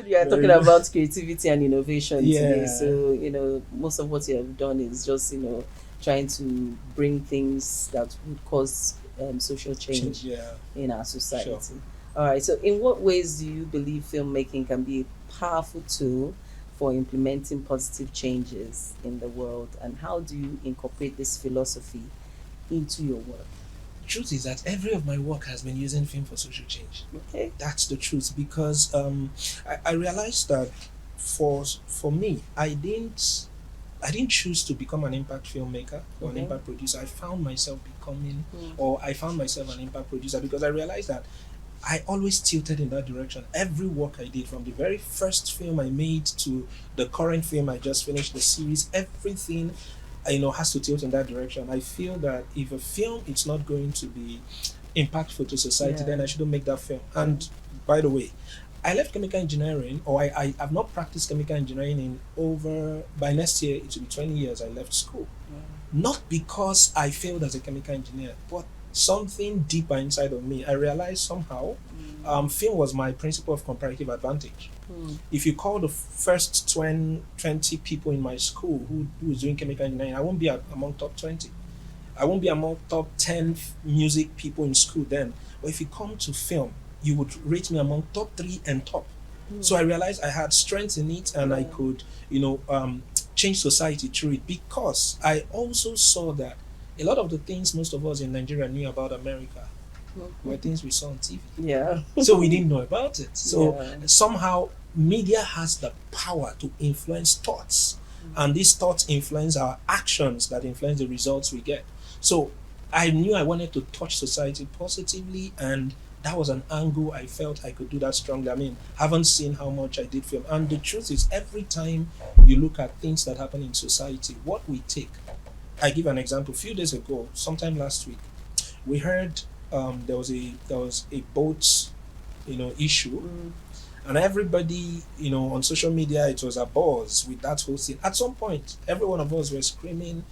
We are talking about creativity and innovation today. Yeah. So, most of what you have done is just, trying to bring things that would cause social change Yeah. in our society. Sure. All right. So, in what ways do you believe filmmaking can be a powerful tool for implementing positive changes in the world? And how do you incorporate this philosophy into your work? Truth is that every of my work has been using film for social change. Okay. That's the truth, because I realized that for me, I didn't choose to become an impact filmmaker or an impact producer. I found myself becoming, or I found myself an impact producer, because I realized that I always tilted in that direction. Every work I did, from the very first film I made to the current film I just finished, the series, everything has to tilt in that direction. I feel that if a film is not going to be impactful to society, then I shouldn't make that film. And by the way, I left chemical engineering, or I have not practiced chemical engineering by next year it will be 20 years I left school. Not because I failed as a chemical engineer, but something deeper inside of me. I realized somehow film was my principle of comparative advantage. If you call the first 20 people in my school who was doing chemical engineering, I won't be among top 20. I won't be among top 10 music people in school then. But if you come to film, you would rate me among top 3 and top. So I realized I had strength in it, and I could, change society through it, because I also saw that a lot of the things most of us in Nigeria knew about America were things we saw on TV. Yeah. So we didn't know about it. So somehow media has the power to influence thoughts, and these thoughts influence our actions that influence the results we get. So I knew I wanted to touch society positively, and that was an angle I felt I could do that strongly. I mean, haven't seen how much I did film. And the truth is, every time you look at things that happen in society, what we take. I give an example. A few days ago, sometime last week, we heard there was a boat, issue, and everybody, on social media, it was a buzz with that whole thing. At some point, every one of us were screaming,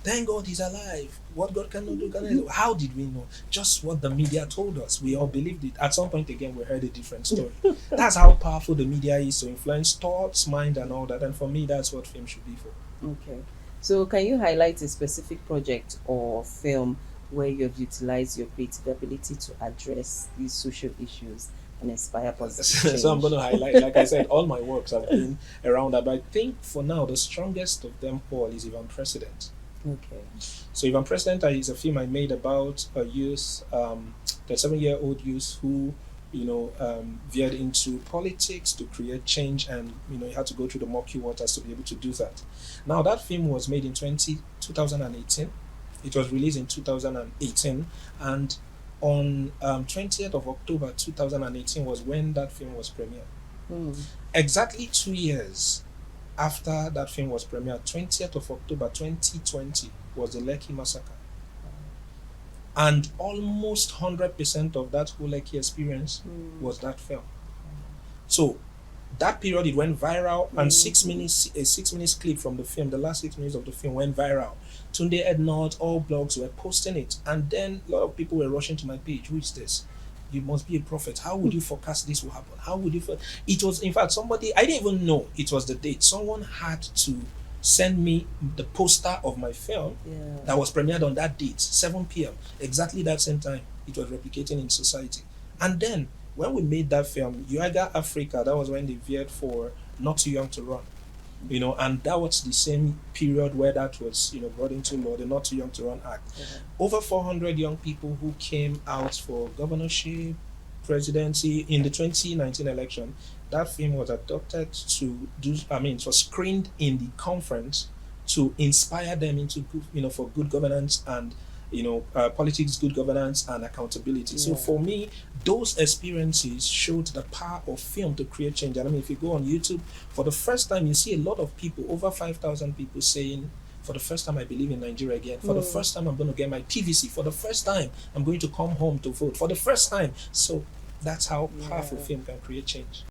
"Thank God he's alive! What God cannot do, cannot do." How did we know? Just what the media told us. We all believed it. At some point again, we heard a different story. That's how powerful the media is to influence thoughts, mind, and all that. And for me, that's what film should be for. Okay. So can you highlight a specific project or film where you have utilized your creative ability to address these social issues and inspire positive change? So I'm going to highlight, like I said, all my works have been around that. But I think for now, the strongest of them all is Even President. Okay. So Even President is a film I made about a youth, the 7-year-old youth who, veered into politics to create change, and he had to go through the murky waters to be able to do that. Now that film was made in 2018. It was released in 2018, and on 20th of October 2018 was when that film was premiered. Exactly 2 years after that film was premiered, 20th of October 2020 was the Lekki massacre. And almost 100% of that whole Lekki experience was that film. So that period, it went viral, and 6 minutes, a 6 minutes clip from the film, the last 6 minutes of the film went viral. Tunde Ednot, all blogs were posting it, and then a lot of people were rushing to my page. Who is this? You must be a prophet. How would you forecast this will happen? How would you? It was, in fact, somebody, I didn't even know it was the date. Someone had to send me the poster of my film that was premiered on that date, 7 p.m. Exactly that same time it was replicating in society. And then when we made that film, Yuaga Africa, that was when they veered for Not Too Young to Run. And that was the same period where that was, brought into law, the Not Too Young to Run Act. Over 400 young people who came out for governorship, presidency in the 2019 election. That film was adopted to it was screened in the conference to inspire them into good, for good governance and politics, good governance, and accountability. So for me, those experiences showed the power of film to create change. And if you go on YouTube, for the first time, you see a lot of people, over 5,000 people saying, for the first time, I believe in Nigeria again. For the first time, I'm going to get my PVC. For the first time, I'm going to come home to vote. For the first time. So that's how powerful film can create change.